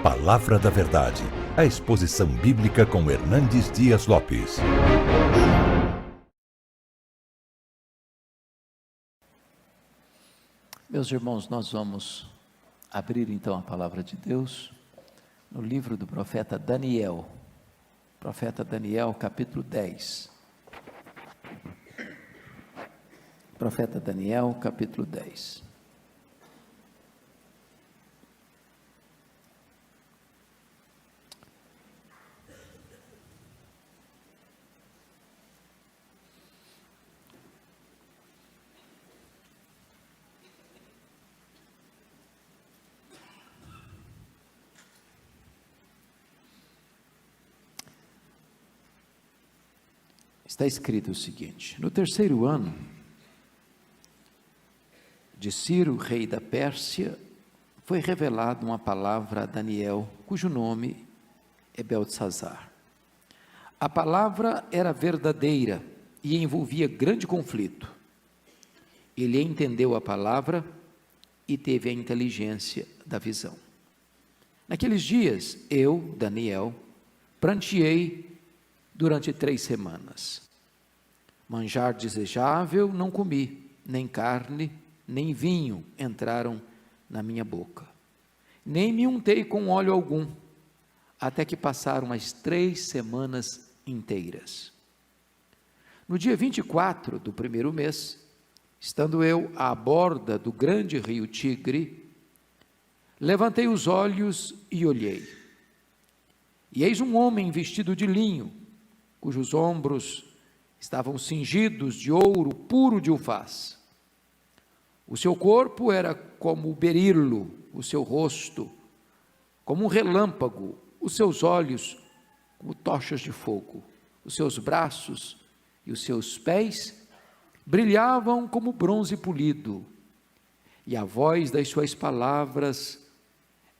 Palavra da Verdade, a exposição bíblica com Hernandes Dias Lopes. Meus irmãos, nós vamos abrir então a palavra de Deus no livro do profeta Daniel, capítulo 10. Profeta Daniel, capítulo 10. Está escrito o seguinte: no terceiro ano de Ciro, rei da Pérsia, foi revelada uma palavra a Daniel, cujo nome é Beltesazar. A palavra era verdadeira e envolvia grande conflito. Ele entendeu a palavra e teve a inteligência da visão. Naqueles dias, eu, Daniel, pranteei durante 3 semanas. Manjar desejável não comi, nem carne, nem vinho entraram na minha boca. Nem me untei com óleo algum, até que passaram as 3 semanas inteiras. No dia 24 do primeiro mês, estando eu à borda do grande rio Tigre, levantei os olhos e olhei. E eis um homem vestido de linho, cujos ombros estavam cingidos de ouro puro de ufaz. O seu corpo era como o berilo, o seu rosto como um relâmpago, os seus olhos como tochas de fogo, os seus braços e os seus pés brilhavam como bronze polido, e a voz das suas palavras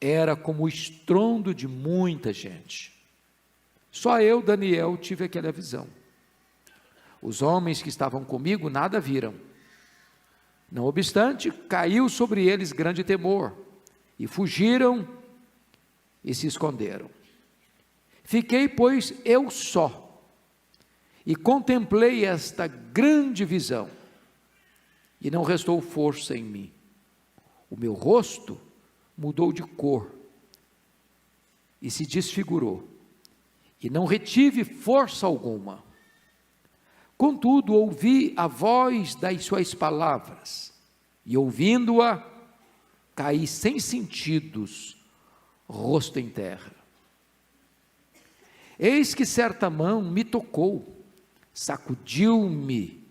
era como o estrondo de muita gente. Só eu, Daniel, tive aquela visão. Os homens que estavam comigo nada viram. Não obstante, caiu sobre eles grande temor, e fugiram e se esconderam. Fiquei, pois, eu só, e contemplei esta grande visão, e não restou força em mim. O meu rosto mudou de cor, e se desfigurou, e não retive força alguma. Contudo, ouvi a voz das suas palavras, e ouvindo-a, caí sem sentidos, rosto em terra. Eis que certa mão me tocou, sacudiu-me,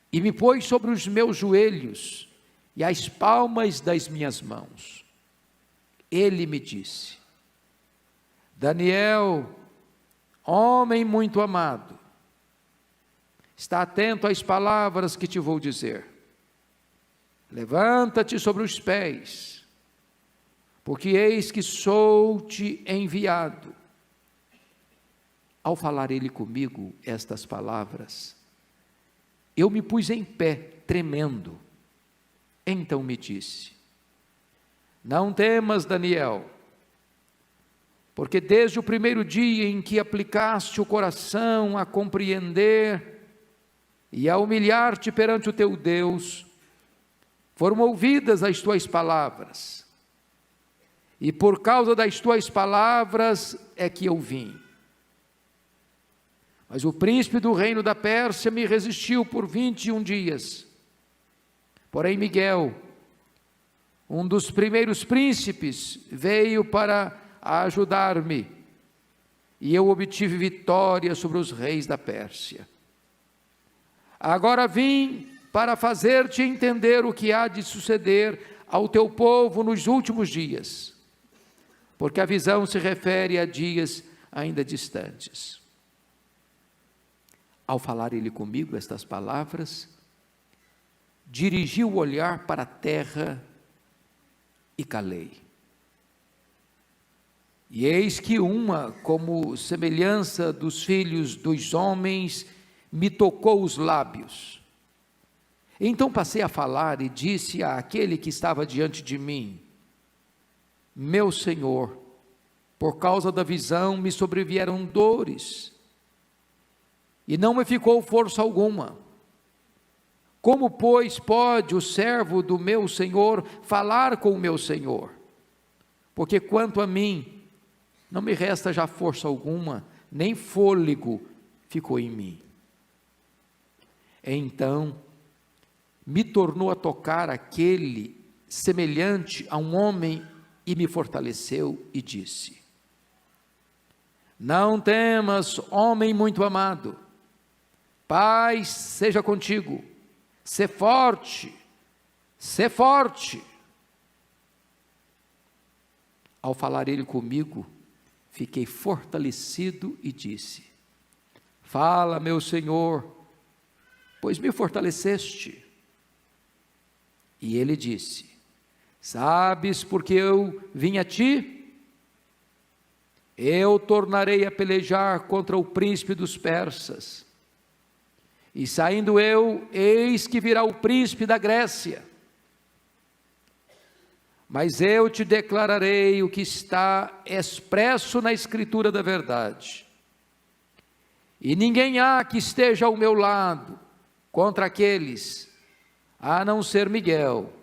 e me pôs sobre os meus joelhos, e as palmas das minhas mãos. Ele me disse: Daniel, homem muito amado, está atento às palavras que te vou dizer. Levanta-te sobre os pés, porque eis que sou-te enviado. Ao falar ele comigo estas palavras, eu me pus em pé, tremendo. Então me disse: não temas, Daniel, porque desde o primeiro dia em que aplicaste o coração a compreender e a humilhar-te perante o teu Deus, foram ouvidas as tuas palavras, e por causa das tuas palavras é que eu vim. Mas o príncipe do reino da Pérsia me resistiu por 21 dias. Porém Miguel, um dos primeiros príncipes, veio para ajudar-me, e eu obtive vitória sobre os reis da Pérsia. Agora vim para fazer-te entender o que há de suceder ao teu povo nos últimos dias, porque a visão se refere a dias ainda distantes. Ao falar ele comigo estas palavras, dirigi o olhar para a terra e calei. E eis que uma, como semelhança dos filhos dos homens, me tocou os lábios. Então passei a falar e disse àquele que estava diante de mim: meu Senhor, Por causa da visão me sobrevieram dores, e não me ficou força alguma. Como, pois, pode o servo do meu Senhor falar com o meu Senhor? Porque quanto a mim, não me resta já força alguma, nem fôlego ficou em mim. Então, me tornou a tocar aquele semelhante a um homem e me fortaleceu e disse: não temas, homem muito amado, paz seja contigo, sê forte, sê forte. Ao falar ele comigo, fiquei fortalecido e disse: fala, meu Senhor, pois me fortaleceste. E ele disse: sabes porque eu vim a ti? Eu tornarei a pelejar contra o príncipe dos persas. E saindo eu, eis que virá o príncipe da Grécia. Mas eu te declararei o que está expresso na Escritura da verdade. E ninguém há que esteja ao meu lado contra aqueles, a não ser Miguel,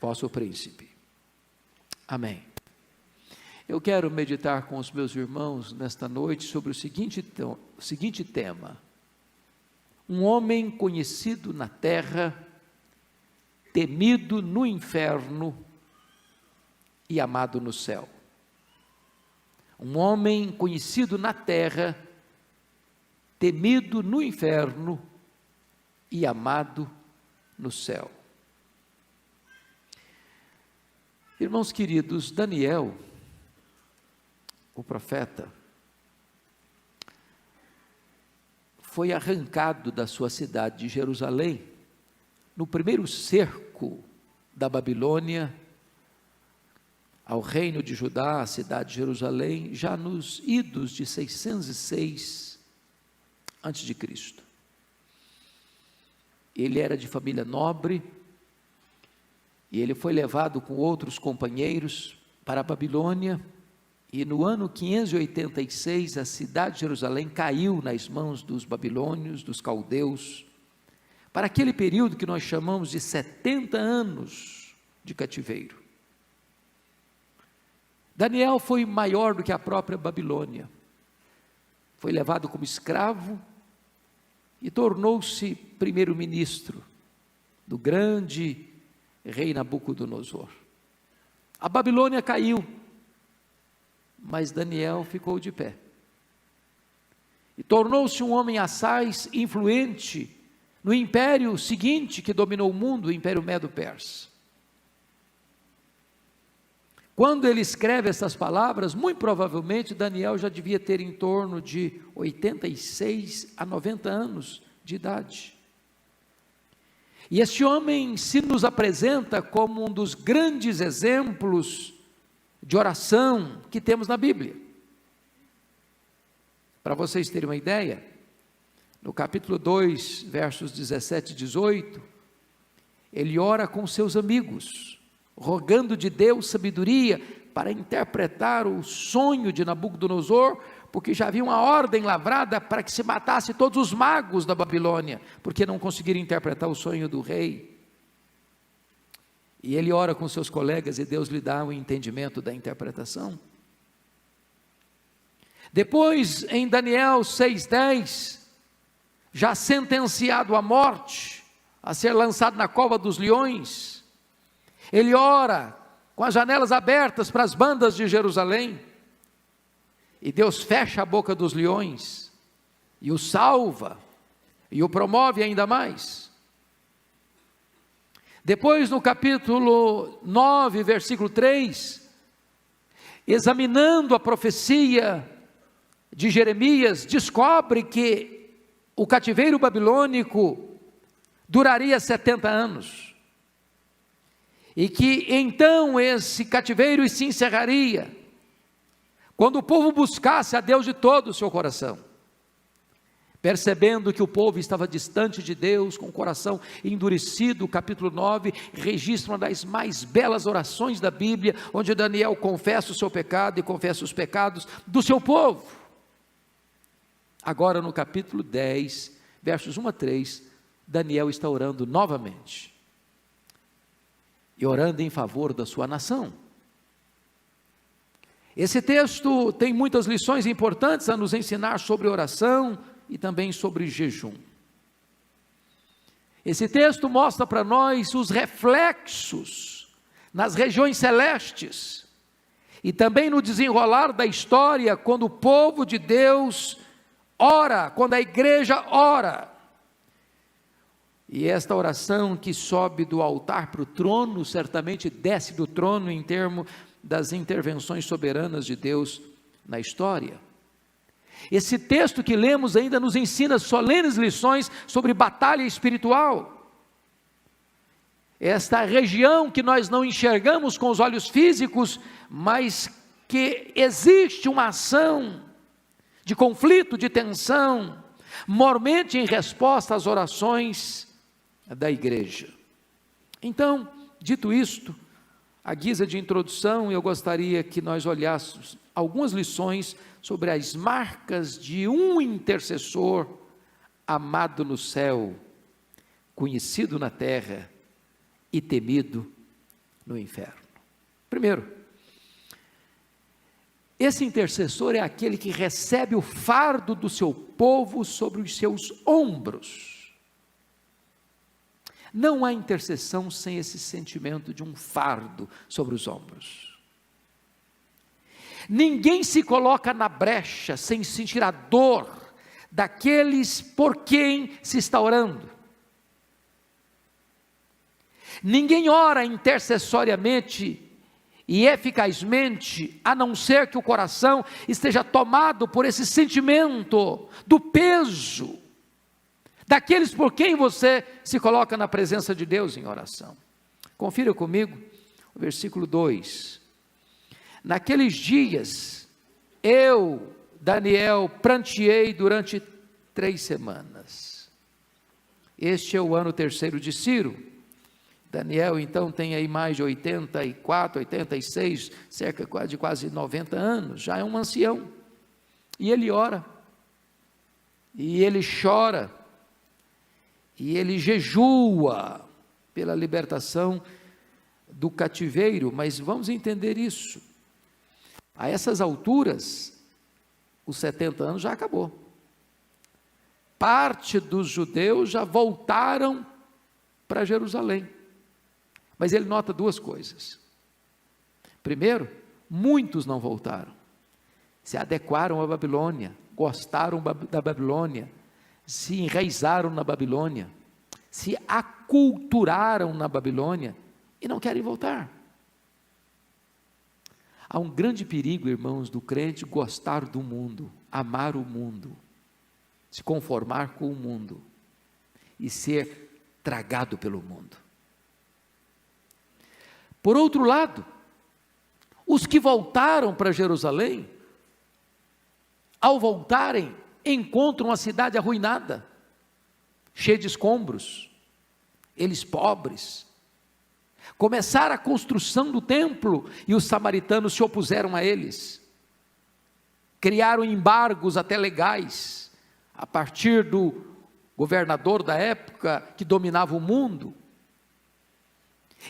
vosso príncipe. Amém. Eu quero meditar com os meus irmãos nesta noite sobre o seguinte tema: um homem conhecido na terra, temido no inferno e amado no céu. Um homem conhecido na terra, temido no inferno e amado no céu. Irmãos queridos, Daniel, o profeta, foi arrancado da sua cidade de Jerusalém, no primeiro cerco da Babilônia, ao reino de Judá, a cidade de Jerusalém, já nos idos de 606 a.C. Ele era de família nobre, e ele foi levado com outros companheiros para a Babilônia, e no ano 586, a cidade de Jerusalém caiu nas mãos dos babilônios, dos caldeus, para aquele período que nós chamamos de 70 anos de cativeiro. Daniel foi maior do que a própria Babilônia, foi levado como escravo e tornou-se primeiro-ministro do grande rei Nabucodonosor. A Babilônia caiu, mas Daniel ficou de pé, e tornou-se um homem assaz influente no império seguinte que dominou o mundo, o Império Medo-Persa. Quando ele escreve essas palavras, muito provavelmente Daniel já devia ter em torno de 86 a 90 anos de idade. E este homem se nos apresenta como um dos grandes exemplos de oração que temos na Bíblia. Para vocês terem uma ideia, no capítulo 2, versos 17 e 18, ele ora com seus amigos, rogando de Deus sabedoria para interpretar o sonho de Nabucodonosor, porque já havia uma ordem lavrada para que se matasse todos os magos da Babilônia, porque não conseguiram interpretar o sonho do rei. E ele ora com seus colegas e Deus lhe dá o entendimento da interpretação. Depois, em Daniel 6,10, já sentenciado à morte, a ser lançado na cova dos leões, ele ora com as janelas abertas para as bandas de Jerusalém, e Deus fecha a boca dos leões, e o salva, e o promove ainda mais. Depois, no capítulo 9, versículo 3, examinando a profecia de Jeremias, descobre que o cativeiro babilônico duraria 70 anos, e que então esse cativeiro se encerraria quando o povo buscasse a Deus de todo o seu coração. percebendo que o povo estava distante de Deus, com o coração endurecido. O capítulo 9 registra uma das mais belas orações da Bíblia, onde Daniel confessa o seu pecado e confessa os pecados do seu povo. Agora no capítulo 10, versos 1 a 3, Daniel está orando novamente, e orando em favor da sua nação. Esse texto tem muitas lições importantes a nos ensinar sobre oração e também sobre jejum. Esse texto mostra para nós os reflexos nas regiões celestes e também no desenrolar da história, quando o povo de Deus ora, quando a igreja ora. E esta oração que sobe do altar para o trono, certamente desce do trono em termos das intervenções soberanas de Deus na história. Esse texto que lemos ainda nos ensina solenes lições sobre batalha espiritual. Esta região que nós não enxergamos com os olhos físicos, mas que existe uma ação de conflito, de tensão, mormente em resposta às orações da igreja. Então, dito isto, à guisa de introdução, eu gostaria que nós olhássemos algumas lições sobre as marcas de um intercessor amado no céu, conhecido na terra e temido no inferno. Primeiro, esse intercessor é aquele que recebe o fardo do seu povo sobre os seus ombros. Não há intercessão sem esse sentimento de um fardo sobre os ombros. Ninguém se coloca na brecha sem sentir a dor daqueles por quem se está orando. Ninguém ora intercessoriamente e eficazmente, a não ser que o coração esteja tomado por esse sentimento do peso daqueles por quem você se coloca na presença de Deus em oração. Confira comigo o versículo 2. Naqueles dias, eu, Daniel, pranteei durante 3 semanas. Este é o ano terceiro de Ciro. Daniel então tem aí mais de 84, 86, cerca de quase 90 anos, já é um ancião. E ele ora, e ele chora, e ele jejua pela libertação do cativeiro. Mas vamos entender isso. A essas alturas, os 70 anos já acabou. Parte dos judeus já voltaram para Jerusalém. Mas ele nota 2 coisas. Primeiro, muitos não voltaram. Se adequaram à Babilônia, gostaram da Babilônia, se enraizaram na Babilônia, se aculturaram na Babilônia e não querem voltar. Há um grande perigo, irmãos, do crente gostar do mundo, amar o mundo, se conformar com o mundo e ser tragado pelo mundo. Por outro lado, os que voltaram para Jerusalém, ao voltarem, encontram a cidade arruinada, cheia de escombros, eles pobres. Começaram a construção do templo e os samaritanos se opuseram a eles. Criaram embargos até legais, a partir do governador da época que dominava o mundo.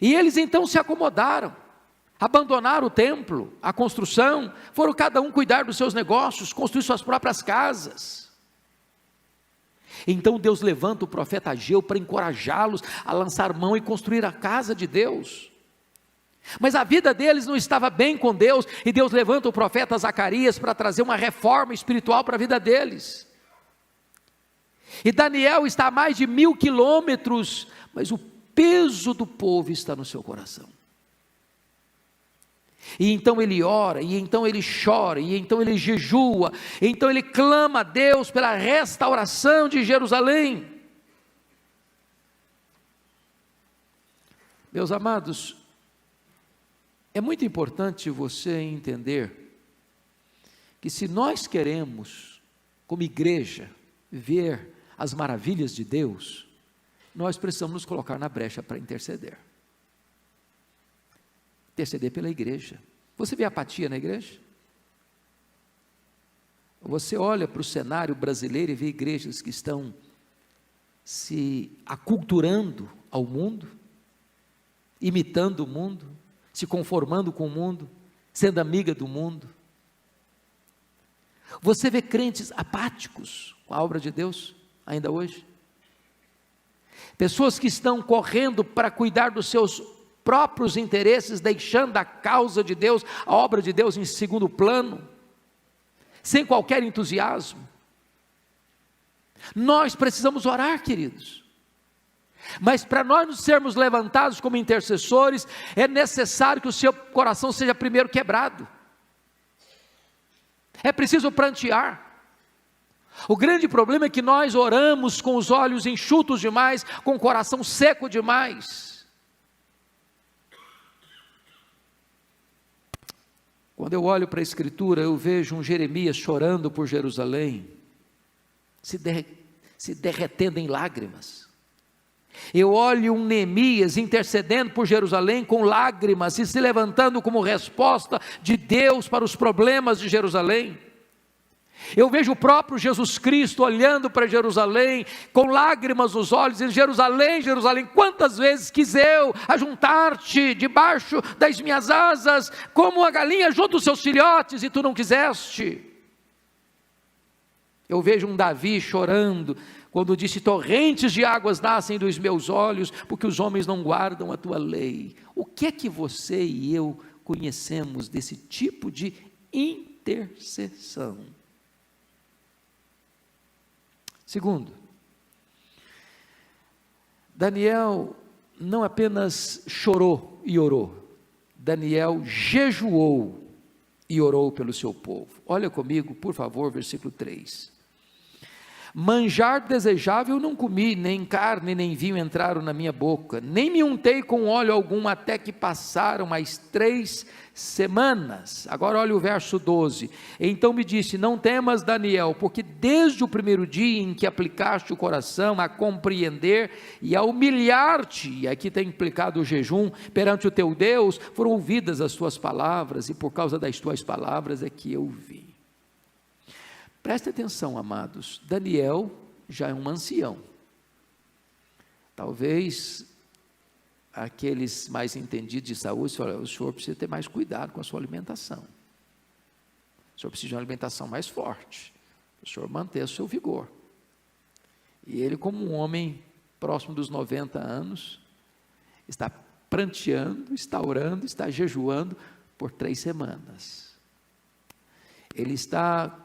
E eles então se acomodaram, abandonaram o templo, a construção, foram cada um cuidar dos seus negócios, construir suas próprias casas. Então Deus levanta o profeta Ageu para encorajá-los a lançar mão e construir a casa de Deus. Mas a vida deles não estava bem com Deus, e Deus levanta o profeta Zacarias para trazer uma reforma espiritual para a vida deles. E Daniel está a mais de 1000 quilômetros, mas o peso do povo está no seu coração. E então ele ora, e então ele chora, e então ele jejua, e então ele clama a Deus pela restauração de Jerusalém. Meus amados, é muito importante você entender que se nós queremos, como igreja, ver as maravilhas de Deus, nós precisamos nos colocar na brecha para interceder. Interceder pela igreja. Você vê apatia na igreja? Você olha para o cenário brasileiro e vê igrejas que estão se aculturando ao mundo, imitando o mundo, se conformando com o mundo, sendo amiga do mundo. Você vê crentes apáticos com a obra de Deus, ainda hoje. Pessoas que estão correndo para cuidar dos seus próprios interesses, deixando a causa de Deus, a obra de Deus em segundo plano, sem qualquer entusiasmo. Nós precisamos orar, queridos. Mas para nós nos sermos levantados como intercessores, é necessário que o seu coração seja primeiro quebrado. É preciso prantear. O grande problema é que nós oramos com os olhos enxutos demais, com o coração seco demais. Quando eu olho para a Escritura, eu vejo um Jeremias chorando por Jerusalém, se derretendo em lágrimas. Eu olho um Neemias intercedendo por Jerusalém com lágrimas e se levantando como resposta de Deus para os problemas de Jerusalém. Eu vejo o próprio Jesus Cristo olhando para Jerusalém com lágrimas nos olhos, dizendo: Jerusalém, Jerusalém, quantas vezes quis eu ajuntar-te debaixo das minhas asas, como a galinha junto os seus filhotes, e tu não quiseste. Eu vejo um Davi chorando, quando disse: torrentes de águas nascem dos meus olhos, porque os homens não guardam a tua lei. O que é que você e eu conhecemos desse tipo de intercessão? Segundo, Daniel não apenas chorou e orou, Daniel jejuou e orou pelo seu povo. Olha comigo, por favor, versículo 3. Manjar desejável não comi, nem carne nem vinho entraram na minha boca, nem me untei com óleo algum, até que passaram as 3 semanas. Agora olha o verso 12. Então me disse: não temas, Daniel, porque desde o primeiro dia em que aplicaste o coração a compreender e a humilhar-te, e aqui está implicado o jejum, perante o teu Deus, foram ouvidas as tuas palavras, e por causa das tuas palavras é que eu vim. Preste atenção, amados, Daniel já é um ancião. Talvez aqueles mais entendidos de saúde, olha, o senhor precisa ter mais cuidado com a sua alimentação. O senhor precisa de uma alimentação mais forte, para o senhor manter o seu vigor. E ele, como um homem próximo dos 90 anos, está pranteando, está orando, está jejuando por 3 semanas. Ele está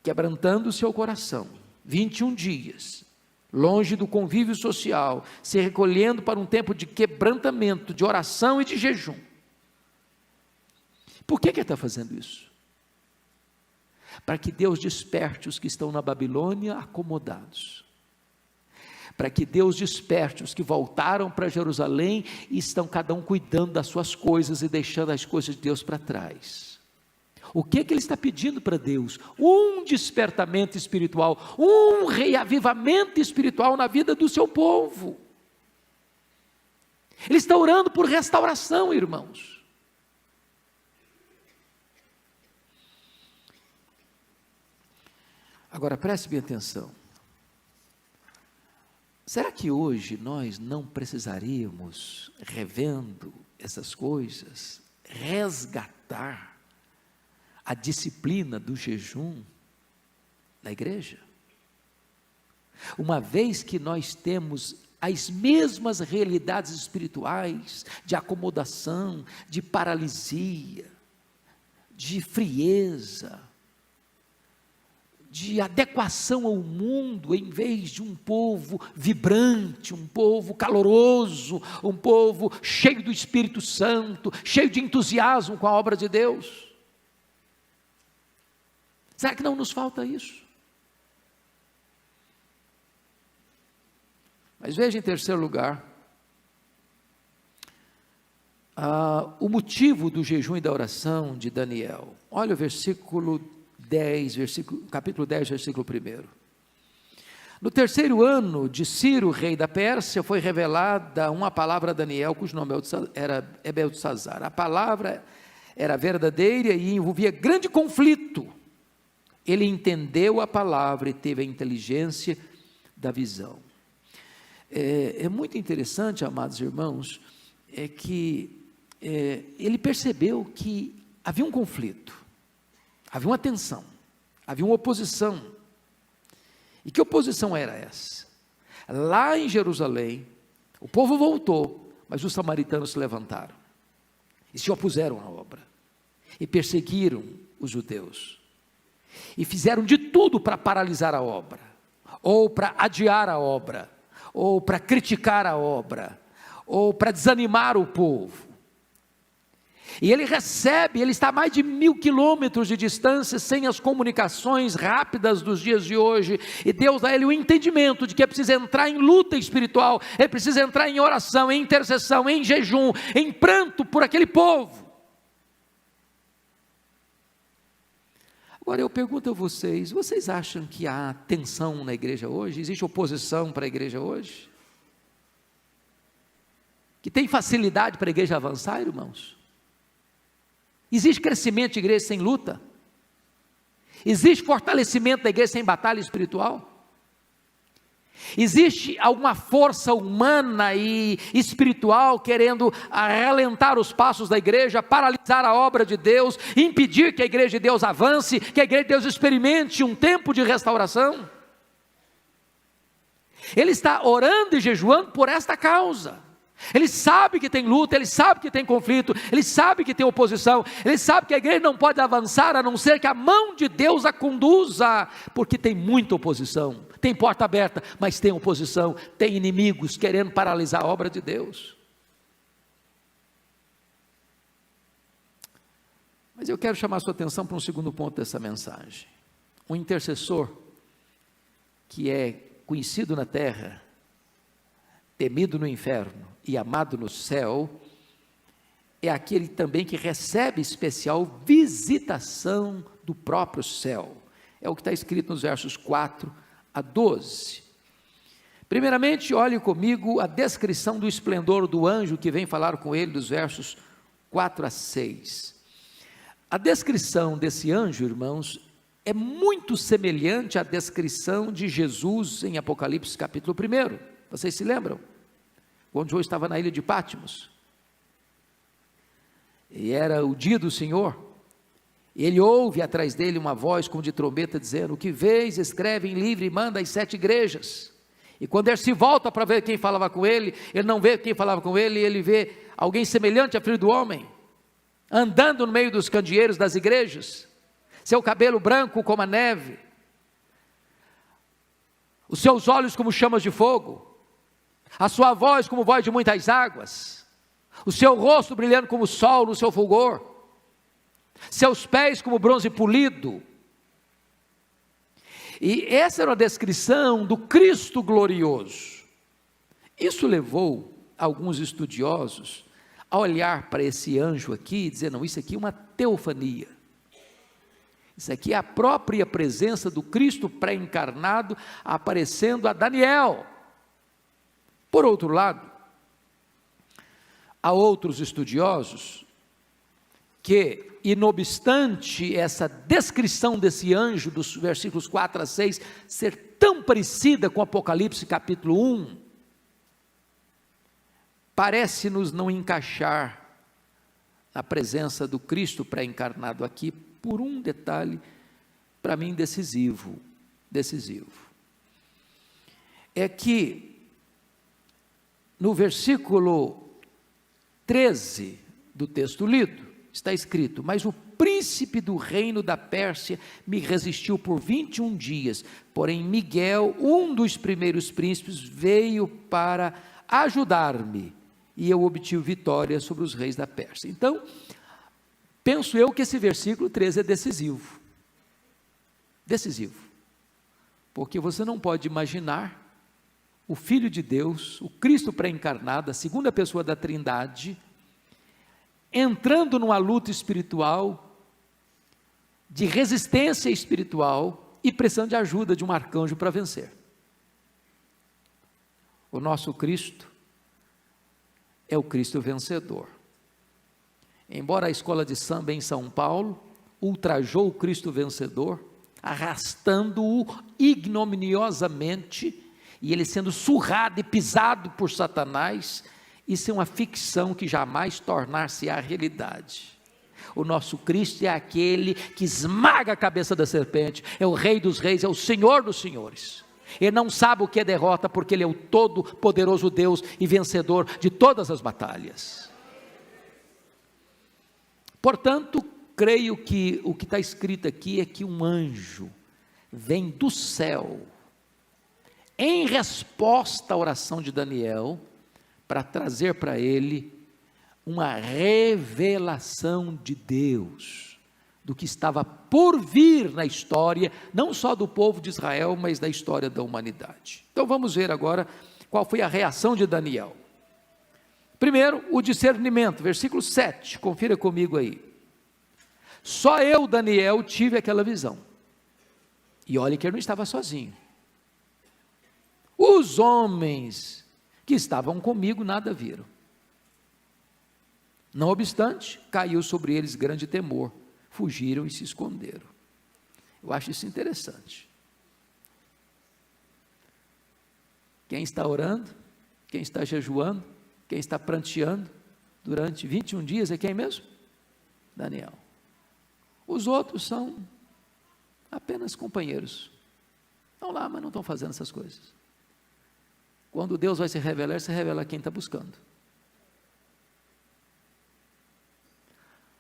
quebrantando o seu coração, 21 dias, longe do convívio social, se recolhendo para um tempo de quebrantamento, de oração e de jejum. Por que ele está fazendo isso? Para que Deus desperte os que estão na Babilônia acomodados, para que Deus desperte os que voltaram para Jerusalém e estão cada um cuidando das suas coisas e deixando as coisas de Deus para trás. O que ele está pedindo para Deus? Um despertamento espiritual, um reavivamento espiritual na vida do seu povo. Ele está orando por restauração, irmãos. Agora preste bem atenção. Será que hoje nós não precisaríamos, revendo essas coisas, resgatar a disciplina do jejum na igreja? Uma vez que nós temos as mesmas realidades espirituais, de acomodação, de paralisia, de frieza, de adequação ao mundo, em vez de um povo vibrante, um povo caloroso, um povo cheio do Espírito Santo, cheio de entusiasmo com a obra de Deus. Será que não nos falta isso? Mas veja, em terceiro lugar, o motivo do jejum e da oração de Daniel. Olha o versículo 10, capítulo 10, versículo 1. No terceiro ano de Ciro, rei da Pérsia, foi revelada uma palavra a Daniel, cujo nome é Beltesazar. A palavra era verdadeira e envolvia grande conflito. Ele entendeu a palavra e teve a inteligência da visão. É muito interessante, amados irmãos, ele percebeu que havia um conflito, havia uma tensão, havia uma oposição. E que oposição era essa? Lá em Jerusalém, o povo voltou, mas os samaritanos se levantaram e se opuseram à obra, e perseguiram os judeus, e fizeram de tudo para paralisar a obra, ou para adiar a obra, ou para criticar a obra, ou para desanimar o povo. E ele está a mais de 1000 quilômetros de distância, sem as comunicações rápidas dos dias de hoje, e Deus dá a ele o entendimento de que é preciso entrar em luta espiritual, é preciso entrar em oração, em intercessão, em jejum, em pranto por aquele povo. Agora eu pergunto a vocês, vocês acham que há tensão na igreja hoje? Existe oposição para a igreja hoje? Que tem facilidade para a igreja avançar, irmãos? Existe crescimento de igreja sem luta? Existe fortalecimento da igreja sem batalha espiritual? Existe alguma força humana e espiritual querendo alentar os passos da igreja, paralisar a obra de Deus, impedir que a igreja de Deus avance, que a igreja de Deus experimente um tempo de restauração? Ele está orando e jejuando por esta causa. Ele sabe que tem luta, ele sabe que tem conflito, ele sabe que tem oposição, ele sabe que a igreja não pode avançar a não ser que a mão de Deus a conduza, porque tem muita oposição, tem porta aberta, mas tem oposição, tem inimigos querendo paralisar a obra de Deus. Mas eu quero chamar a sua atenção para um segundo ponto dessa mensagem. Um intercessor que é conhecido na terra, temido no inferno e amado no céu, é aquele também que recebe especial visitação do próprio céu. É o que está escrito nos versos 4 a 12. Primeiramente, olhe comigo a descrição do esplendor do anjo que vem falar com ele, dos versos 4 a 6. A descrição desse anjo, irmãos, é muito semelhante à descrição de Jesus em Apocalipse capítulo 1. Vocês se lembram? Quando João estava na ilha de Patmos, e era o dia do Senhor, ele ouve atrás dele uma voz como de trombeta dizendo: o que vês, escreve em livro e manda às 7 igrejas. E quando ele se volta para ver quem falava com ele, ele não vê quem falava com ele, ele vê alguém semelhante a filho do homem, andando no meio dos candeeiros das igrejas, seu cabelo branco como a neve, os seus olhos como chamas de fogo, a sua voz como voz de muitas águas, o seu rosto brilhando como o sol no seu fulgor, seus pés como bronze polido. E essa era a descrição do Cristo glorioso. Isso levou alguns estudiosos a olhar para esse anjo aqui e dizer: não, isso aqui é uma teofania, isso aqui é a própria presença do Cristo pré-encarnado aparecendo a Daniel. Por outro lado, há outros estudiosos que, e não obstante essa descrição desse anjo, dos versículos 4 a 6, ser tão parecida com Apocalipse capítulo 1, parece-nos não encaixar na presença do Cristo pré-encarnado aqui, por um detalhe, para mim, decisivo. É que, no versículo 13 do texto lido, está escrito: mas o príncipe do reino da Pérsia me resistiu por 21 dias, porém Miguel, um dos primeiros príncipes, veio para ajudar-me, e eu obtive vitória sobre os reis da Pérsia. Então, penso eu que esse versículo 13 é decisivo, porque você não pode imaginar o Filho de Deus, o Cristo pré-encarnado, a segunda pessoa da Trindade, entrando numa luta espiritual, de resistência espiritual, e precisando de ajuda de um arcanjo para vencer. O nosso Cristo é o Cristo vencedor. Embora a escola de samba em São Paulo ultrajou o Cristo vencedor, arrastando-o ignominiosamente, e ele sendo surrado e pisado por Satanás, isso é uma ficção que jamais tornar-se-á realidade. O nosso Cristo é aquele que esmaga a cabeça da serpente, é o Rei dos reis, é o Senhor dos senhores. Ele não sabe o que é derrota, porque Ele é o todo-poderoso Deus e vencedor de todas as batalhas. Portanto, creio que o que está escrito aqui é que um anjo vem do céu, em resposta à oração de Daniel, para trazer para ele uma revelação de Deus, do que estava por vir na história, não só do povo de Israel, mas da história da humanidade. Então vamos ver agora qual foi a reação de Daniel. Primeiro, o discernimento, versículo 7, confira comigo aí. Só eu, Daniel, tive aquela visão. E olha que ele não estava sozinho. Os homens que estavam comigo nada viram. Não obstante, caiu sobre eles grande temor, fugiram e se esconderam. Eu acho isso interessante. Quem está orando, quem está jejuando, quem está pranteando durante 21 dias é quem mesmo? Daniel. Os outros são apenas companheiros. Estão lá, mas não estão fazendo essas coisas. Quando Deus vai se revela quem está buscando.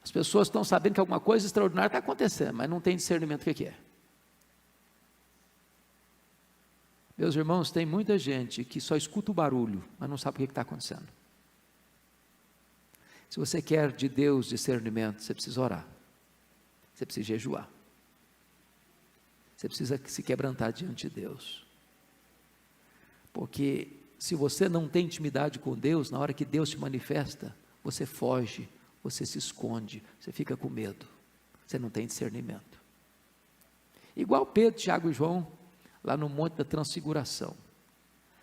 As pessoas estão sabendo que alguma coisa extraordinária está acontecendo, mas não tem discernimento do que é. Meus irmãos, tem muita gente que só escuta o barulho, mas não sabe o que está acontecendo. Se você quer de Deus discernimento, você precisa orar, você precisa jejuar, você precisa se quebrantar diante de Deus, porque se você não tem intimidade com Deus, na hora que Deus te manifesta, você foge, você se esconde, você fica com medo, você não tem discernimento. Igual Pedro, Tiago e João, lá no Monte da Transfiguração,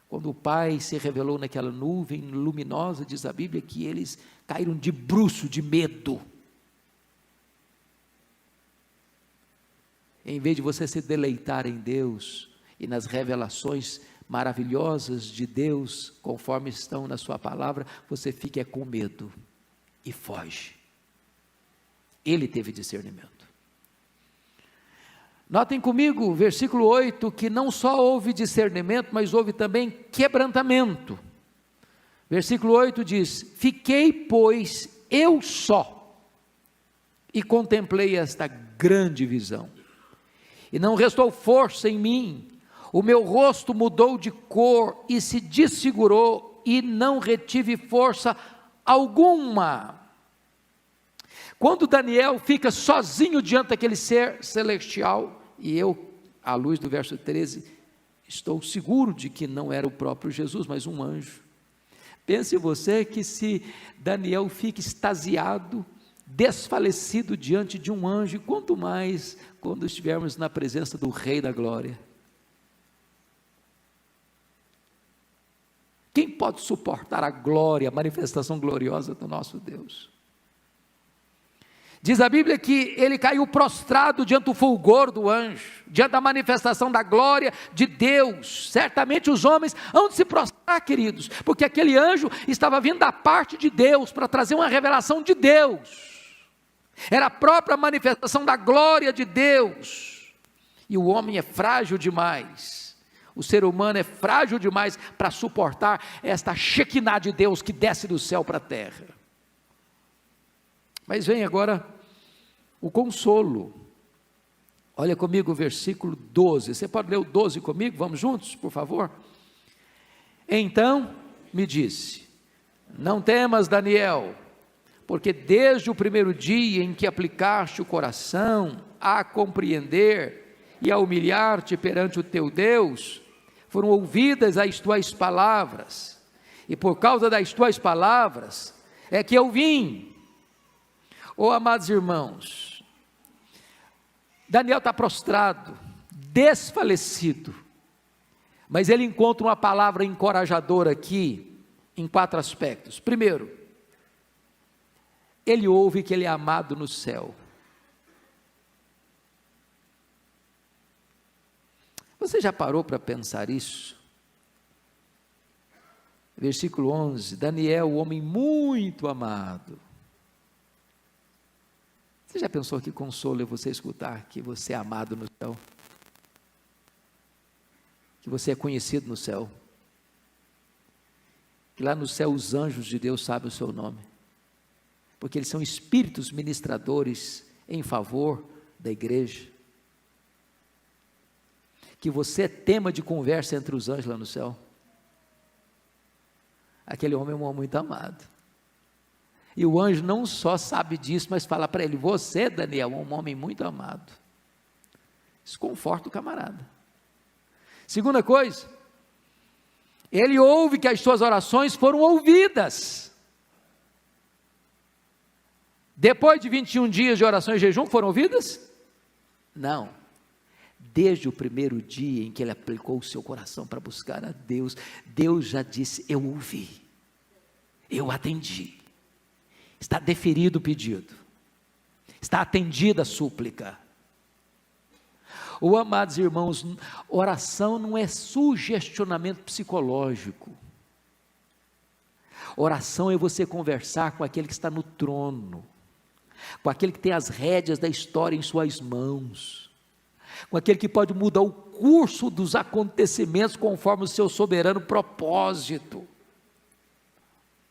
quando o Pai se revelou naquela nuvem luminosa, diz a Bíblia que eles caíram de bruço de medo. Em vez de você se deleitar em Deus e nas revelações maravilhosas de Deus, conforme estão na sua palavra, você fica com medo e foge. Ele teve discernimento. Notem comigo, versículo 8, que não só houve discernimento, mas houve também quebrantamento. Versículo 8 diz: fiquei, pois, eu só, e contemplei esta grande visão, e não restou força em mim, o meu rosto mudou de cor, e se desfigurou, e não retive força alguma. Quando Daniel fica sozinho diante daquele ser celestial, e eu, à luz do verso 13, estou seguro de que não era o próprio Jesus, mas um anjo. Pense você que se Daniel fica extasiado, desfalecido diante de um anjo, quanto mais quando estivermos na presença do Rei da Glória. Quem pode suportar a glória, a manifestação gloriosa do nosso Deus? Diz a Bíblia que ele caiu prostrado diante do fulgor do anjo, diante da manifestação da glória de Deus. Certamente os homens hão de se prostrar, queridos, porque aquele anjo estava vindo da parte de Deus, para trazer uma revelação de Deus. Era a própria manifestação da glória de Deus. E o homem é frágil demais, o ser humano é frágil demais para suportar esta Shekinah de Deus que desce do céu para a terra. Mas vem agora o consolo. Olha comigo o versículo 12, você pode ler o 12 comigo? Vamos juntos, por favor? Então me disse: não temas, Daniel, porque desde o primeiro dia em que aplicaste o coração a compreender e a humilhar-te perante o teu Deus, foram ouvidas as tuas palavras, e por causa das tuas palavras é que eu vim. Oh, amados irmãos, Daniel está prostrado, desfalecido, Mas ele encontra uma palavra encorajadora aqui, em 4 aspectos. Primeiro, ele ouve que ele é amado no céu. Você já parou para pensar isso? Versículo 11, Daniel, o homem muito amado. Você já pensou que consolo é você escutar que você é amado no céu? Que você é conhecido no céu? Que lá no céu os anjos de Deus sabem o seu nome? Porque eles são espíritos ministradores em favor da igreja. Que você é tema de conversa entre os anjos lá no céu. Aquele homem é um homem muito amado. E o anjo não só sabe disso, mas fala para ele: você, Daniel, é um homem muito amado. Isso conforta o camarada. Segunda coisa, ele ouve que as suas orações foram ouvidas. Depois de 21 dias de oração e jejum, foram ouvidas? Não. Desde o primeiro dia em que ele aplicou o seu coração para buscar a Deus, Deus já disse: eu ouvi, eu atendi, está deferido o pedido, está atendida a súplica. Amados irmãos, oração não é sugestionamento psicológico. Oração é você conversar com aquele que está no trono, com aquele que tem as rédeas da história em suas mãos, com aquele que pode mudar o curso dos acontecimentos conforme o seu soberano propósito.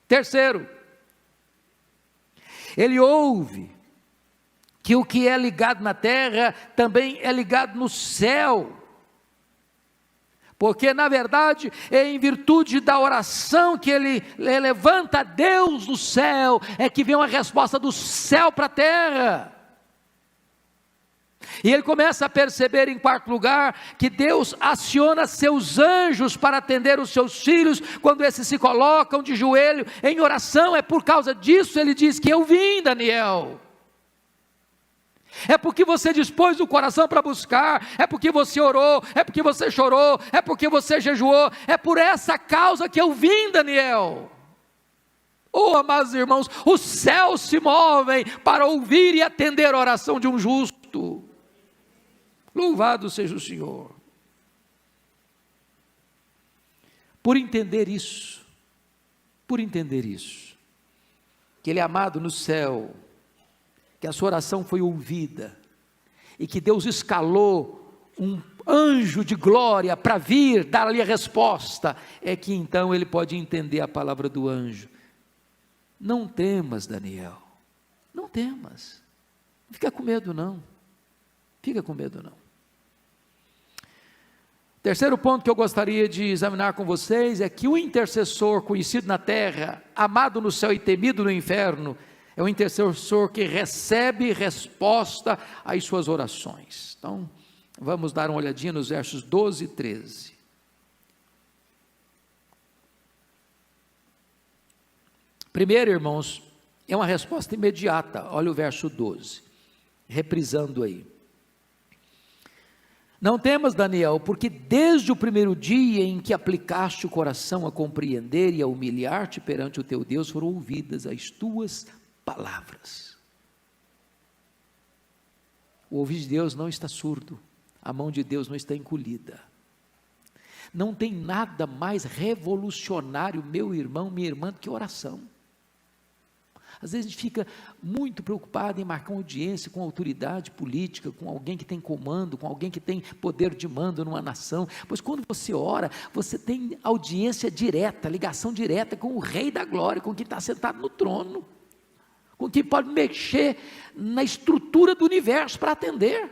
Terceiro, ele ouve que o que é ligado na terra também é ligado no céu, porque na verdade é em virtude da oração que ele levanta a Deus do céu, é que vem uma resposta do céu para a terra. E ele começa a perceber, em quarto lugar, que Deus aciona seus anjos para atender os seus filhos, quando esses se colocam de joelho em oração. É por causa disso, ele diz, que eu vim, Daniel. É porque você dispôs o coração para buscar, é porque você orou, é porque você chorou, é porque você jejuou, é por essa causa que eu vim, Daniel. Amados irmãos, os céus se movem para ouvir e atender a oração de um justo. Louvado seja o Senhor. Por entender isso, que Ele é amado no céu, que a sua oração foi ouvida, e que Deus escalou um anjo de glória para vir dar-lhe a resposta, é que então ele pode entender a palavra do anjo. Não temas, Daniel, não temas, não fica com medo não, Terceiro ponto que eu gostaria de examinar com vocês, é que o intercessor conhecido na terra, amado no céu e temido no inferno, é o intercessor que recebe resposta às suas orações. Então, vamos dar uma olhadinha nos versos 12 e 13. Primeiro, irmãos, é uma resposta imediata. Olha o verso 12, reprisando aí. Não temas, Daniel, porque desde o primeiro dia em que aplicaste o coração a compreender e a humilhar-te perante o teu Deus, foram ouvidas as tuas palavras. O ouvido de Deus não está surdo, a mão de Deus não está encolhida. Não tem nada mais revolucionário, meu irmão, minha irmã, do que oração. Às vezes a gente fica muito preocupado em marcar uma audiência com autoridade política, com alguém que tem comando, com alguém que tem poder de mando numa nação, pois quando você ora, você tem audiência direta, ligação direta com o Rei da Glória, com quem está sentado no trono, com quem pode mexer na estrutura do universo para atender.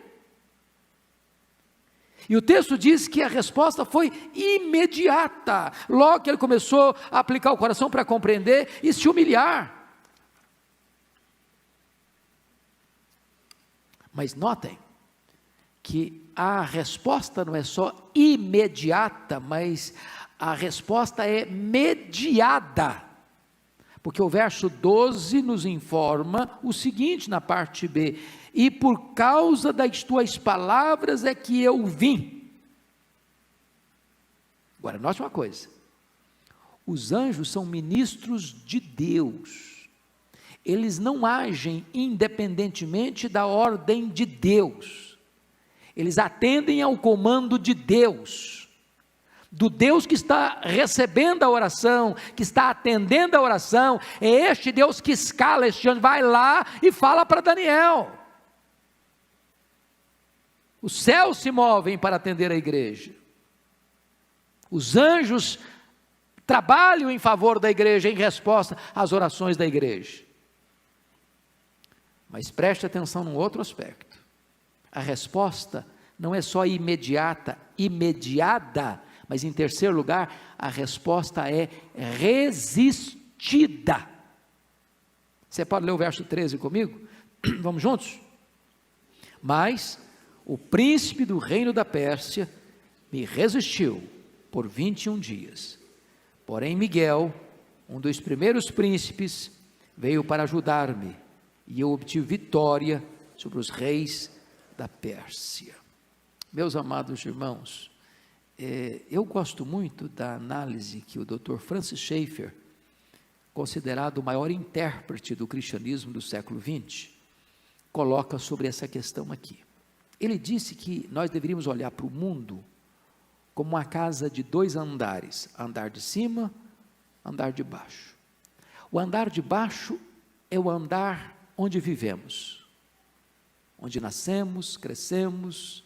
E o texto diz que a resposta foi imediata, logo que ele começou a aplicar o coração para compreender e se humilhar. Mas notem que a resposta não é só imediata, mas a resposta é mediada, porque o verso 12 nos informa o seguinte na parte B: e por causa das tuas palavras é que eu vim. Agora, note uma coisa: os anjos são ministros de Deus, eles não agem independentemente da ordem de Deus, eles atendem ao comando de Deus, do Deus que está recebendo a oração, que está atendendo a oração. É este Deus que escala este anjo, vai lá e fala para Daniel. Os céus se movem para atender a igreja, os anjos trabalham em favor da igreja, em resposta às orações da igreja. Mas preste atenção num outro aspecto: a resposta não é só imediata, imediata, mas em terceiro lugar, a resposta é resistida. Você pode ler o verso 13 comigo? Vamos juntos? Mas o príncipe do reino da Pérsia me resistiu por 21 dias. Porém Miguel, um dos primeiros príncipes, veio para ajudar-me, e eu obtive vitória sobre os reis da Pérsia. Meus amados irmãos, eu gosto muito da análise que o Dr. Francis Schaeffer, considerado o maior intérprete do cristianismo do século XX, coloca sobre essa questão aqui. Ele disse que nós deveríamos olhar para o mundo como uma casa de 2 andares, andar de cima, andar de baixo. O andar de baixo é o andar onde vivemos, onde nascemos, crescemos,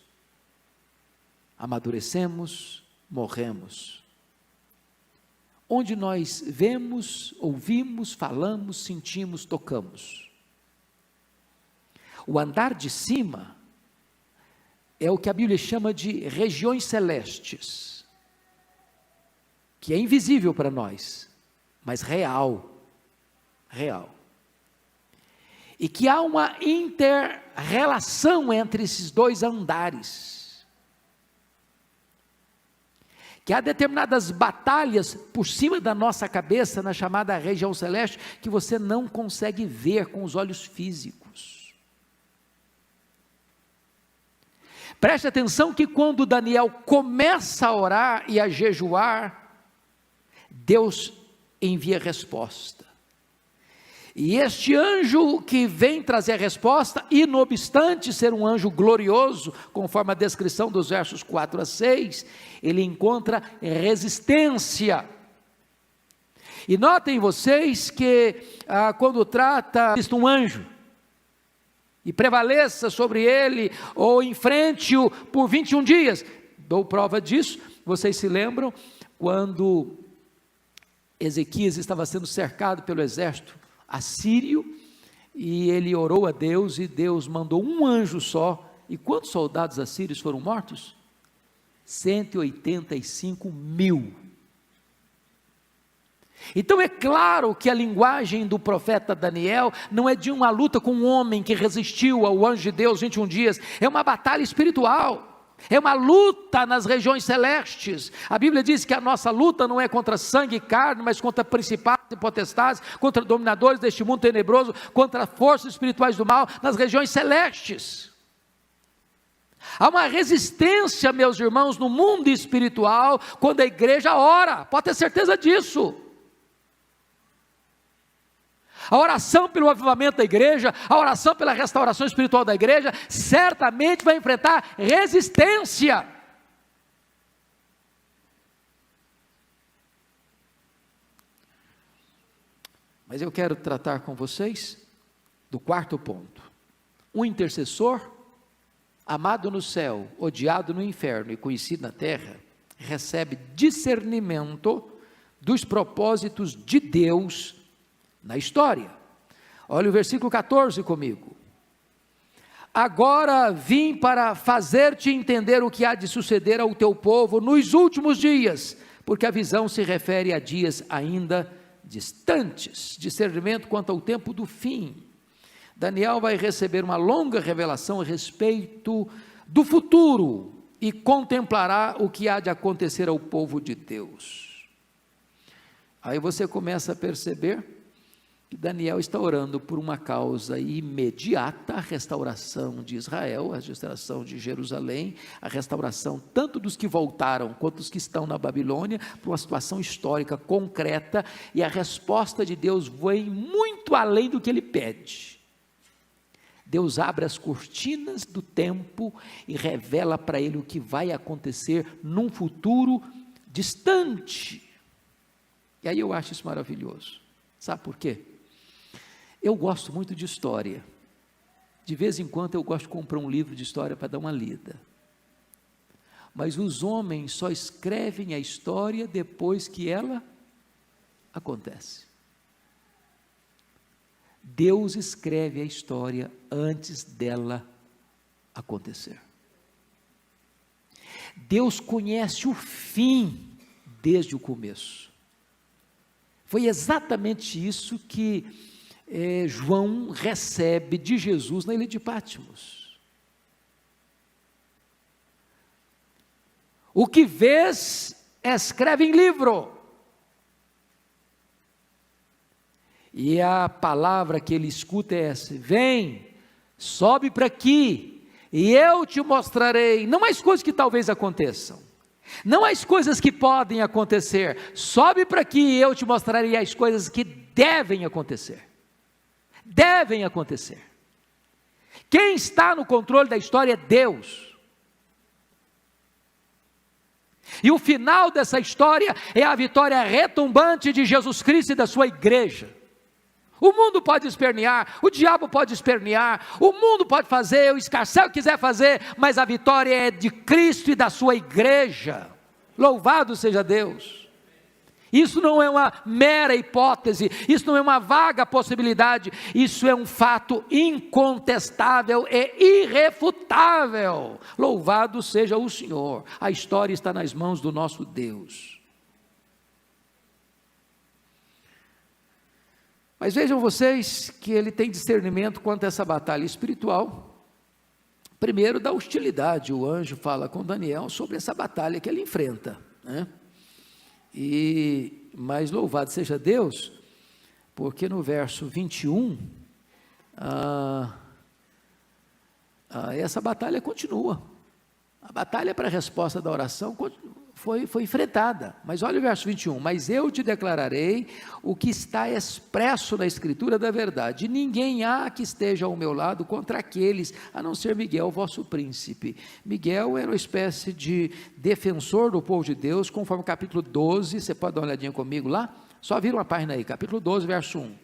amadurecemos, morremos, onde nós vemos, ouvimos, falamos, sentimos, tocamos. O andar de cima é o que a Bíblia chama de regiões celestes, que é invisível para nós, mas real, e que há uma inter-relação entre esses 2 andares, que há determinadas batalhas por cima da nossa cabeça, na chamada região celeste, que você não consegue ver com os olhos físicos. Preste atenção que quando Daniel começa a orar e a jejuar, Deus envia resposta. E este anjo que vem trazer a resposta, e não obstante ser um anjo glorioso, conforme a descrição dos versos 4 a 6, ele encontra resistência. E notem vocês que quando trata de um anjo, e prevaleça sobre ele, ou enfrente-o por 21 dias, dou prova disso. Vocês se lembram, quando Ezequias estava sendo cercado pelo exército assírio, e ele orou a Deus, e Deus mandou um anjo só, e quantos soldados assírios foram mortos? 185.000. Então é claro que a linguagem do profeta Daniel não é de uma luta com um homem que resistiu ao anjo de Deus 21 dias, é uma batalha espiritual, é uma luta nas regiões celestes. A Bíblia diz que a nossa luta não é contra sangue e carne, mas contra principados e potestades, contra dominadores deste mundo tenebroso, contra forças espirituais do mal nas regiões celestes. Há uma resistência, meus irmãos, no mundo espiritual, quando a igreja ora, pode ter certeza disso. A oração pelo avivamento da igreja, a oração pela restauração espiritual da igreja, certamente vai enfrentar resistência. Mas eu quero tratar com vocês do 4º ponto. Um intercessor, amado no céu, odiado no inferno e conhecido na terra, recebe discernimento dos propósitos de Deus na história. Olha o versículo 14 comigo. Agora vim para fazer-te entender o que há de suceder ao teu povo nos últimos dias, porque a visão se refere a dias ainda distantes, discernimento quanto ao tempo do fim. Daniel vai receber uma longa revelação a respeito do futuro e contemplará o que há de acontecer ao povo de Deus. Aí você começa a perceber que Daniel está orando por uma causa imediata, a restauração de Israel, a restauração de Jerusalém, a restauração tanto dos que voltaram, quanto dos que estão na Babilônia, para uma situação histórica concreta, e a resposta de Deus vem muito além do que ele pede. Deus abre as cortinas do tempo e revela para ele o que vai acontecer num futuro distante. E aí eu acho isso maravilhoso. Sabe por quê? Eu gosto muito de história. De vez em quando eu gosto de comprar um livro de história para dar uma lida. Mas os homens só escrevem a história depois que ela acontece. Deus escreve a história antes dela acontecer. Deus conhece o fim desde o começo. Foi exatamente isso que João recebe de Jesus na ilha de Patmos. O que vês, escreve em livro. E a palavra que ele escuta é essa: vem, sobe para aqui, e eu te mostrarei, não as coisas que talvez aconteçam, não as coisas que podem acontecer, sobe para aqui e eu te mostrarei as coisas que devem acontecer. Devem acontecer. Quem está no controle da história é Deus. E o final dessa história é a vitória retumbante de Jesus Cristo e da sua igreja. O mundo pode espernear, o diabo pode espernear, o mundo pode fazer, o escarcéu quiser fazer, mas a vitória é de Cristo e da sua igreja. Louvado seja Deus. Isso não é uma mera hipótese, isso não é uma vaga possibilidade, isso é um fato incontestável e irrefutável. Louvado seja o Senhor. A história está nas mãos do nosso Deus. Mas vejam vocês que ele tem discernimento quanto a essa batalha espiritual. Primeiro, da hostilidade. O anjo fala com Daniel sobre essa batalha que ele enfrenta, né? Mas louvado seja Deus, porque no verso 21, essa batalha continua. A batalha para a resposta da oração foi enfrentada. Mas olha o verso 21, mas eu te declararei o que está expresso na escritura da verdade, e ninguém há que esteja ao meu lado contra aqueles, a não ser Miguel, vosso príncipe. Miguel era uma espécie de defensor do povo de Deus, conforme o capítulo 12, você pode dar uma olhadinha comigo lá? Só vira uma página aí, capítulo 12, verso 1.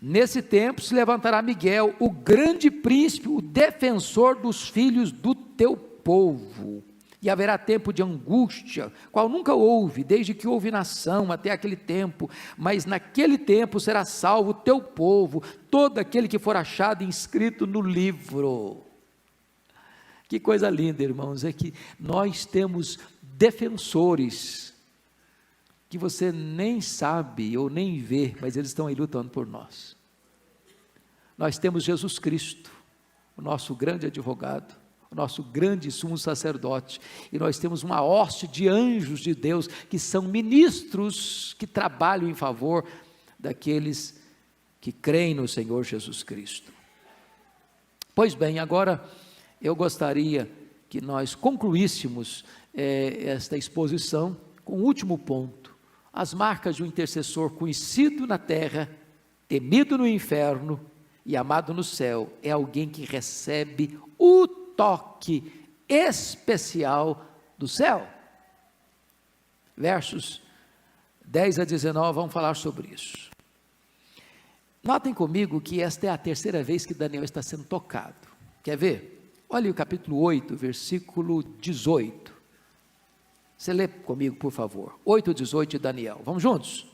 Nesse tempo se levantará Miguel, o grande príncipe, o defensor dos filhos do teu povo. E haverá tempo de angústia, qual nunca houve, desde que houve nação até aquele tempo, mas naquele tempo será salvo o teu povo, todo aquele que for achado inscrito no livro. Que coisa linda, irmãos, é que nós temos defensores, que você nem sabe ou nem vê, mas eles estão aí lutando por nós. Nós temos Jesus Cristo, o nosso grande advogado, o nosso grande sumo sacerdote, e nós temos uma hoste de anjos de Deus, que são ministros que trabalham em favor daqueles que creem no Senhor Jesus Cristo. Pois bem, agora eu gostaria que nós concluíssemos esta exposição com o último ponto: as marcas de um intercessor conhecido na terra, temido no inferno e amado no céu. É alguém que recebe o toque especial do céu. Versos 10 a 19 vamos falar sobre isso. Notem comigo que esta é a terceira vez que Daniel está sendo tocado. Quer ver? Olha o capítulo 8, versículo 18. Você lê comigo, por favor. 8, 18 de Daniel. Vamos juntos?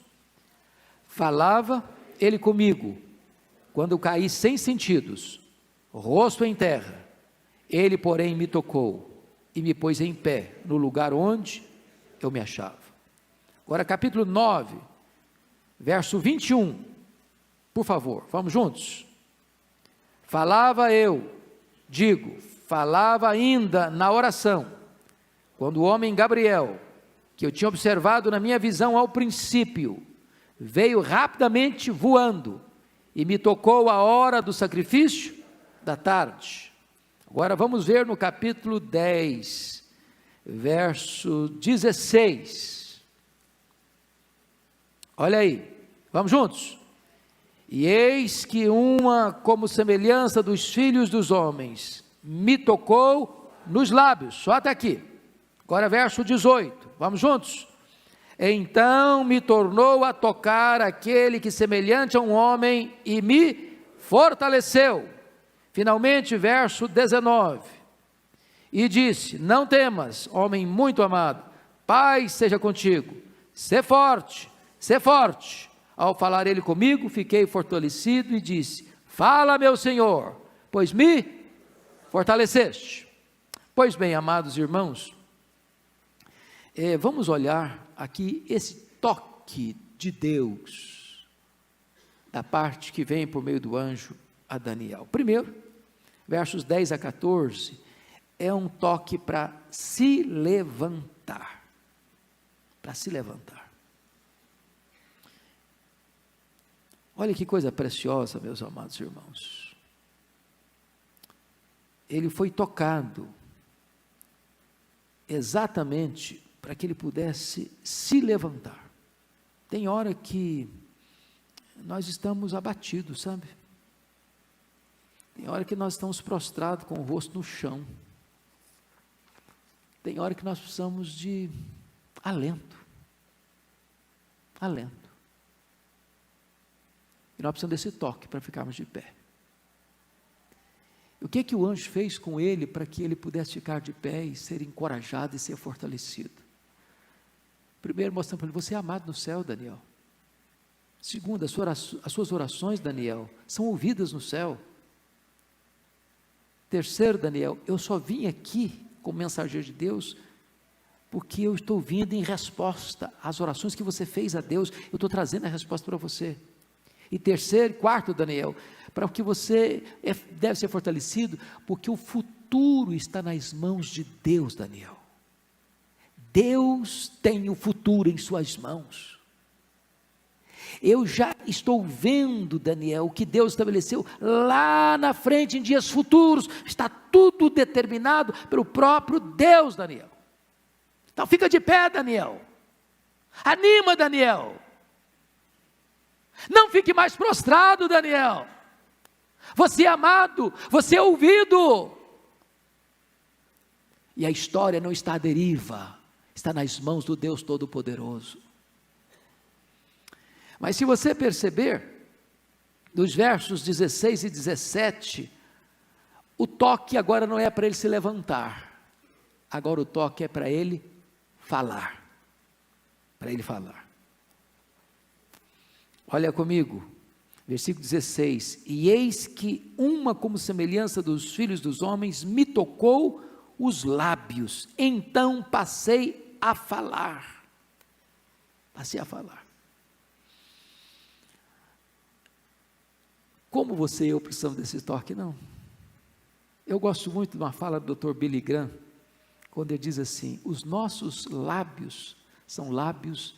Falava ele comigo, quando caí sem sentidos, rosto em terra. Ele, porém, me tocou e me pôs em pé no lugar onde eu me achava. Agora, capítulo 9, verso 21. Por favor, vamos juntos? Falava ainda na oração, quando o homem Gabriel, que eu tinha observado na minha visão ao princípio, veio rapidamente voando e me tocou a hora do sacrifício da tarde. Agora vamos ver no capítulo 10, verso 16. Olha aí, vamos juntos. E eis que uma como semelhança dos filhos dos homens me tocou nos lábios, só até aqui. Agora verso 18, vamos juntos. Então me tornou a tocar aquele que semelhante a um homem e me fortaleceu. Finalmente verso 19. E disse: não temas, homem muito amado, paz seja contigo, sê forte, sê forte. Ao falar ele comigo, fiquei fortalecido e disse: fala, meu Senhor, pois me fortaleceste. Pois bem, amados irmãos, vamos olhar aqui esse toque de Deus, da parte que vem por meio do anjo a Daniel. Primeiro, versos 10 a 14, é um toque para se levantar, para se levantar. Olha que coisa preciosa, meus amados irmãos. Ele foi tocado exatamente para que ele pudesse se levantar. Tem hora que nós estamos abatidos, sabe? Tem hora que nós estamos prostrados com o rosto no chão. Tem hora que nós precisamos de alento. Alento. E nós precisamos desse toque para ficarmos de pé. O que o anjo fez com ele para que ele pudesse ficar de pé e ser encorajado e ser fortalecido? Primeiro, mostrando para ele: você é amado no céu, Daniel. Segundo, as suas orações, Daniel, são ouvidas no céu. Terceiro, Daniel, eu só vim aqui como mensageiro de Deus porque eu estou vindo em resposta às orações que você fez a Deus. Eu estou trazendo a resposta para você. E terceiro, quarto, Daniel, para que você deve ser fortalecido, porque o futuro está nas mãos de Deus, Daniel. Deus tem o futuro em suas mãos. Eu já estou vendo, Daniel, o que Deus estabeleceu lá na frente, em dias futuros. Está tudo determinado pelo próprio Deus, Daniel. Então fica de pé, Daniel. Anima, Daniel. Não fique mais prostrado, Daniel. Você é amado, você é ouvido. E a história não está à deriva, está nas mãos do Deus Todo-Poderoso. Mas se você perceber, nos versos 16 e 17, o toque agora não é para ele se levantar, agora o toque é para ele falar, para ele falar. Olha comigo, versículo 16, e eis que uma como semelhança dos filhos dos homens me tocou os lábios, então passei a falar, Como você e eu precisamos desse toque, não? Eu gosto muito de uma fala do Dr. Billy Graham, quando ele diz assim: os nossos lábios são lábios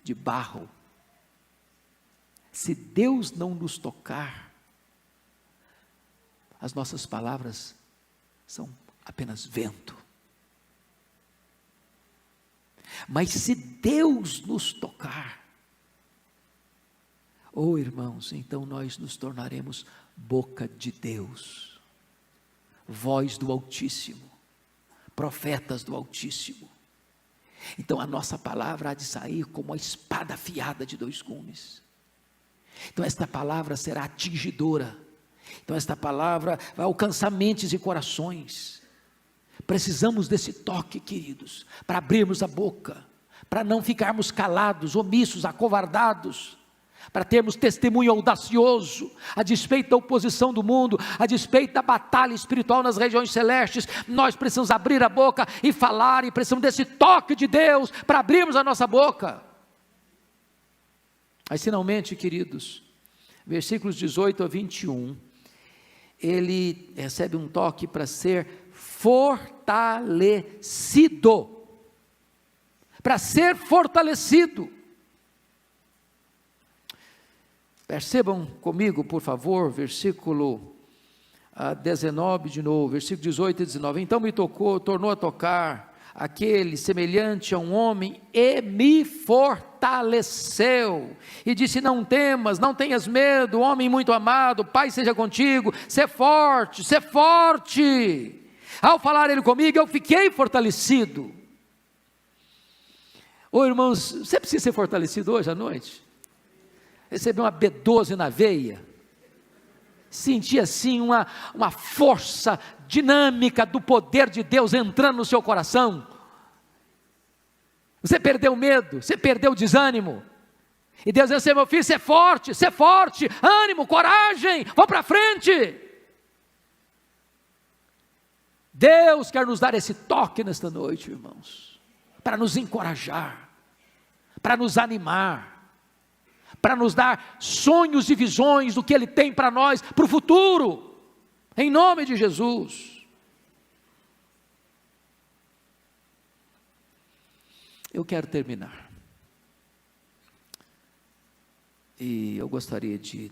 de barro. Se Deus não nos tocar, as nossas palavras são apenas vento. Mas se Deus nos tocar, oh irmãos, então nós nos tornaremos boca de Deus, voz do Altíssimo, profetas do Altíssimo. Então a nossa palavra há de sair como a espada afiada de 2 gumes. Então esta palavra será atingidora. Então esta palavra vai alcançar mentes e corações. Precisamos desse toque, queridos, para abrirmos a boca, para não ficarmos calados, omissos, acovardados, para termos testemunho audacioso, a despeito da oposição do mundo, a despeito da batalha espiritual nas regiões celestes. Nós precisamos abrir a boca e falar, e precisamos desse toque de Deus para abrirmos a nossa boca. Mas finalmente, queridos, versículos 18 a 21, ele recebe um toque para ser fortalecido, para ser fortalecido. Percebam comigo, por favor, versículo 19 de novo, versículo 18 e 19. Então me tornou a tocar aquele semelhante a um homem e me fortaleceu, e disse: não temas, não tenhas medo, homem muito amado, Pai seja contigo, sê forte, sê forte. Ao falar ele comigo, eu fiquei fortalecido. Ô irmãos, você precisa ser fortalecido hoje à noite? Receber uma B12 na veia, sentir assim uma força dinâmica do poder de Deus entrando no seu coração. Você perdeu o medo, você perdeu o desânimo, e Deus diz assim: meu filho, ser forte, ânimo, coragem, vamos para frente. Deus quer nos dar esse toque nesta noite, irmãos, para nos encorajar, para nos animar, para nos dar sonhos e visões do que Ele tem para nós, para o futuro, em nome de Jesus. Eu quero terminar, e eu gostaria de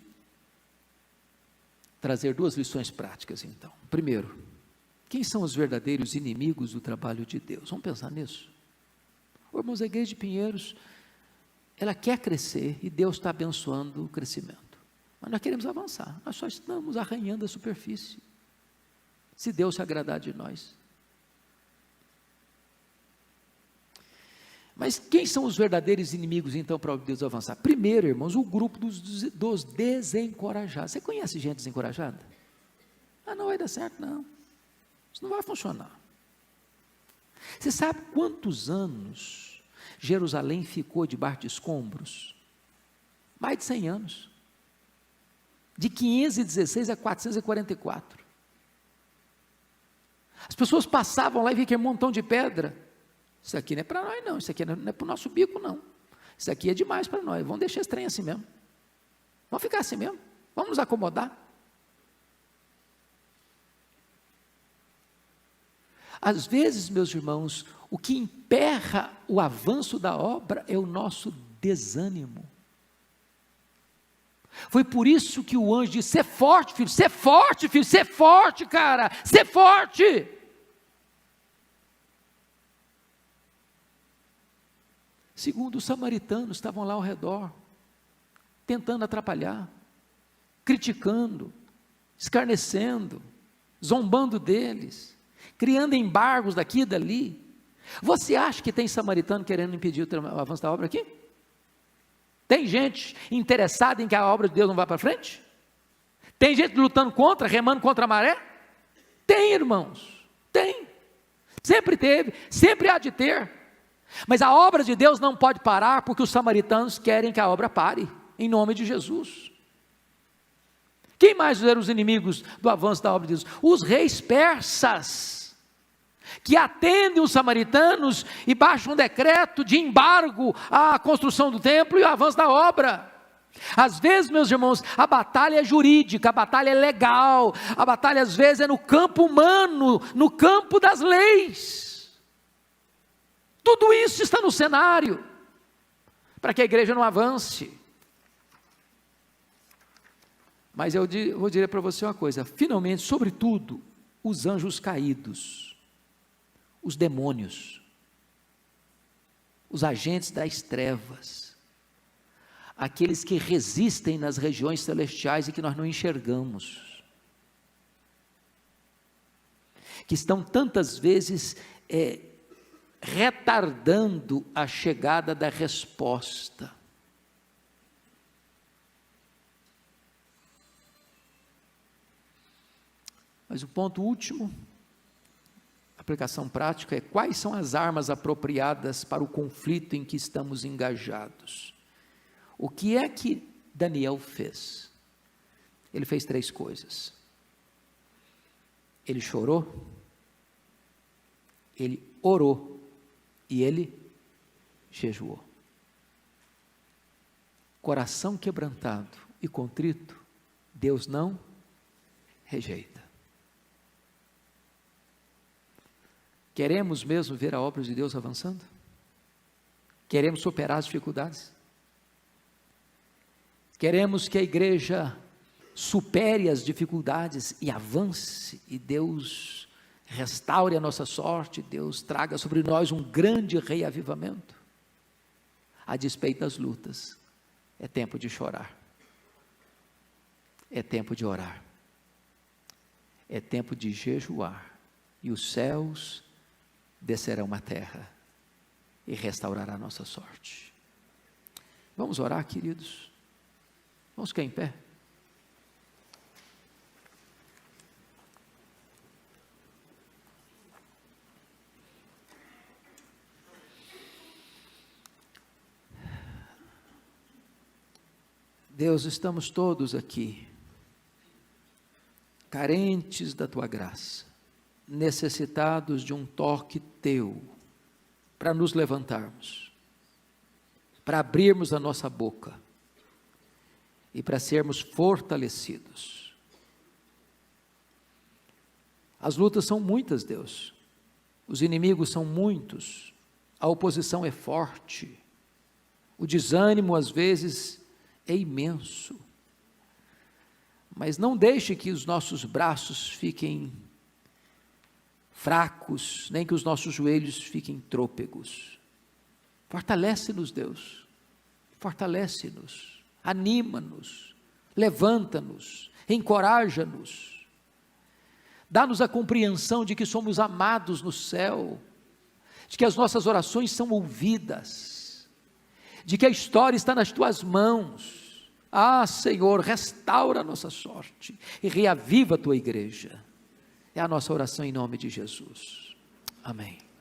trazer 2 lições práticas então. Primeiro, quem são os verdadeiros inimigos do trabalho de Deus? Vamos pensar nisso. Irmãos, a igreja de Pinheiros, ela quer crescer, e Deus está abençoando o crescimento, mas nós queremos avançar, nós só estamos arranhando a superfície, se Deus se agradar de nós. Mas quem são os verdadeiros inimigos então para Deus avançar? Primeiro, irmãos, o grupo dos desencorajados. Você conhece gente desencorajada? Não vai dar certo, não, isso não vai funcionar. Você sabe quantos anos Jerusalém ficou debaixo de escombros? Mais de 100 anos, de 516 a 444, as pessoas passavam lá e viam aquele montão de pedra. Isso aqui não é para nós não, isso aqui não é para o nosso bico não, isso aqui é demais para nós, vamos deixar esse trem assim mesmo, vamos ficar assim mesmo, vamos nos acomodar. Às vezes, meus irmãos, o que emperra o avanço da obra é o nosso desânimo. Foi por isso que o anjo disse: ser forte, filho, ser forte, filho, ser forte, cara, ser forte. Segundo, os samaritanos estavam lá ao redor, tentando atrapalhar, criticando, escarnecendo, zombando deles, criando embargos daqui e dali. Você acha que tem samaritano querendo impedir o avanço da obra aqui? Tem gente interessada em que a obra de Deus não vá para frente? Tem gente lutando contra, remando contra a maré? Tem, irmãos, tem, sempre teve, sempre há de ter. Mas a obra de Deus não pode parar, porque os samaritanos querem que a obra pare, em nome de Jesus. Quem mais eram os inimigos do avanço da obra de Deus? Os reis persas, que atendem os samaritanos e baixam um decreto de embargo à construção do templo e ao avanço da obra. Às vezes, meus irmãos, a batalha é jurídica, a batalha é legal, a batalha às vezes é no campo humano, no campo das leis. Tudo isso está no cenário, para que a igreja não avance. Mas eu vou dizer para você uma coisa: finalmente, sobretudo, os anjos caídos, os demônios, os agentes das trevas, aqueles que resistem nas regiões celestiais e que nós não enxergamos, que estão tantas vezes retardando a chegada da resposta. Mas o ponto último, aplicação prática, é: quais são as armas apropriadas para o conflito em que estamos engajados? O que é que Daniel fez? Ele fez 3 coisas. Ele chorou, ele orou e ele jejuou. Coração quebrantado e contrito, Deus não rejeita. Queremos mesmo ver a obra de Deus avançando? Queremos superar as dificuldades? Queremos que a igreja supere as dificuldades e avance, e Deus restaure a nossa sorte, Deus traga sobre nós um grande reavivamento. A despeito das lutas, é tempo de chorar, é tempo de orar, é tempo de jejuar, e os céus descerão à terra e restaurará a nossa sorte. Vamos orar, queridos? Vamos ficar em pé? Deus, estamos todos aqui, carentes da Tua graça, necessitados de um toque Teu, para nos levantarmos, para abrirmos a nossa boca, e para sermos fortalecidos. As lutas são muitas, Deus, os inimigos são muitos, a oposição é forte, o desânimo às vezes é imenso, mas não deixe que os nossos braços fiquem fracos, nem que os nossos joelhos fiquem trôpegos. Fortalece-nos, Deus, fortalece-nos, anima-nos, levanta-nos, encoraja-nos, dá-nos a compreensão de que somos amados no céu, de que as nossas orações são ouvidas, de que a história está nas Tuas mãos. Ah, Senhor, restaura a nossa sorte e reaviva a Tua igreja. É a nossa oração em nome de Jesus. Amém.